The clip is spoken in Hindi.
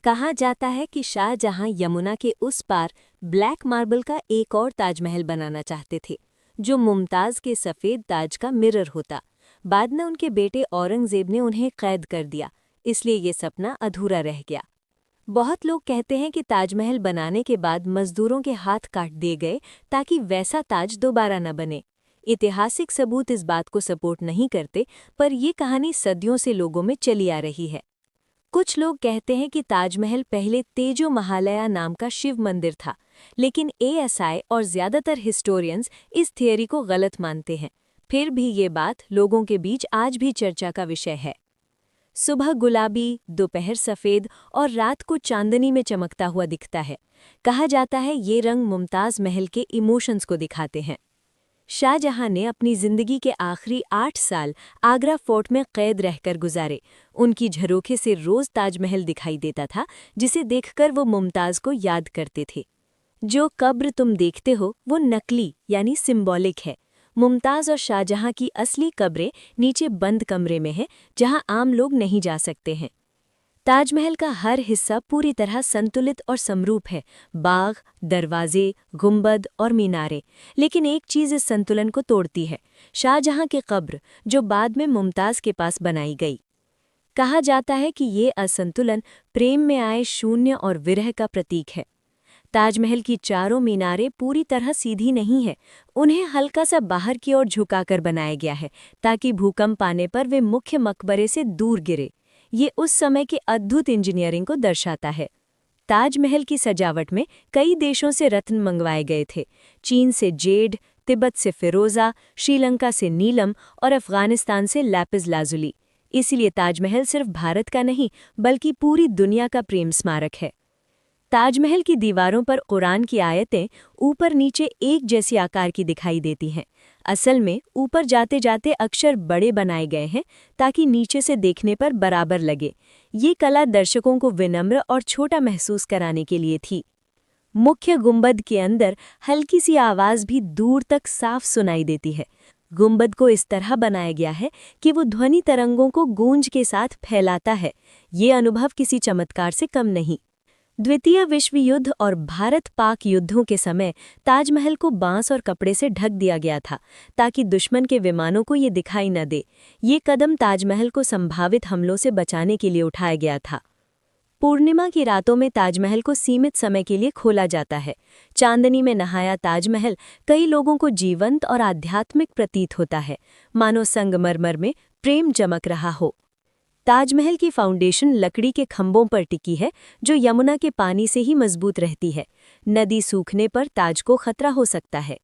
कहा जाता है कि शाहजहां यमुना के उस पार ब्लैक मार्बल का एक और ताजमहल बनाना चाहते थे, जो मुमताज के सफ़ेद ताज का मिरर होता। बाद में उनके बेटे औरंगज़ेब ने उन्हें कैद कर दिया, इसलिए ये सपना अधूरा रह गया। बहुत लोग कहते हैं कि ताजमहल बनाने के बाद मजदूरों के हाथ काट दिए गए ताकि वैसा ताज दोबारा न बने। ऐतिहासिक सबूत इस बात को सपोर्ट नहीं करते, पर यह कहानी सदियों से लोगों में चली आ रही है। कुछ लोग कहते हैं कि ताजमहल पहले तेजो महालया नाम का शिव मंदिर था, लेकिन एएसआई और ज़्यादातर हिस्टोरियंस इस थियरी को गलत मानते हैं। फिर भी ये बात लोगों के बीच आज भी चर्चा का विषय है। सुबह गुलाबी, दोपहर सफ़ेद और रात को चांदनी में चमकता हुआ दिखता है। कहा जाता है ये रंग मुमताज़ महल के इमोशंस को दिखाते हैं। शाहजहां ने अपनी ज़िंदगी के आखिरी 8 साल आगरा फोर्ट में कैद रहकर गुजारे। उनकी झरोखे से रोज़ ताजमहल दिखाई देता था, जिसे देखकर वो मुमताज़ को याद करते थे। जो कब्र तुम देखते हो वो नकली यानी सिंबॉलिक है। मुमताज़ और शाहजहां की असली कब्रें नीचे बंद कमरे में हैं, जहां आम लोग नहीं जा सकते हैं। ताजमहल का हर हिस्सा पूरी तरह संतुलित और समरूप है, बाग, दरवाजे, गुंबद और मीनारे। लेकिन एक चीज़ इस संतुलन को तोड़ती है, शाहजहां की कब्र, जो बाद में मुमताज़ के पास बनाई गई। कहा जाता है कि ये असंतुलन प्रेम में आए शून्य और विरह का प्रतीक है। ताजमहल की चारों मीनारें पूरी तरह सीधी नहीं है, उन्हें हल्का सा बाहर की ओर झुकाकर बनाया गया है, ताकि भूकंप आने पर वे मुख्य मकबरे से दूर गिरे। ये उस समय के अद्भुत इंजीनियरिंग को दर्शाता है। ताजमहल की सजावट में कई देशों से रत्न मंगवाए गए थे। चीन से जेड, तिब्बत से फिरोज़ा, श्रीलंका से नीलम और अफ़गानिस्तान से लैपिस लाजुली। इसलिए ताजमहल सिर्फ भारत का नहीं, बल्कि पूरी दुनिया का प्रेम स्मारक है। ताजमहल की दीवारों पर कुरान की आयतें ऊपर नीचे एक जैसी आकार की दिखाई देती हैं। असल में ऊपर जाते जाते अक्षर बड़े बनाए गए हैं, ताकि नीचे से देखने पर बराबर लगे। ये कला दर्शकों को विनम्र और छोटा महसूस कराने के लिए थी। मुख्य गुंबद के अंदर हल्की सी आवाज़ भी दूर तक साफ सुनाई देती है। गुंबद को इस तरह बनाया गया है कि वो ध्वनि तरंगों को गूंज के साथ फैलाता है। ये अनुभव किसी चमत्कार से कम नहीं। द्वितीय विश्व युद्ध और भारत-पाक युद्धों के समय ताजमहल को बांस और कपड़े से ढक दिया गया था, ताकि दुश्मन के विमानों को ये दिखाई न दे। ये कदम ताजमहल को संभावित हमलों से बचाने के लिए उठाया गया था। पूर्णिमा की रातों में ताजमहल को सीमित समय के लिए खोला जाता है। चांदनी में नहाया ताजमहल कई लोगों को जीवंत और आध्यात्मिक प्रतीत होता है, मानो संगमरमर में प्रेम चमक रहा हो। ताजमहल की फाउंडेशन लकड़ी के खंभों पर टिकी है, जो यमुना के पानी से ही मजबूत रहती है। नदी सूखने पर ताज को खतरा हो सकता है।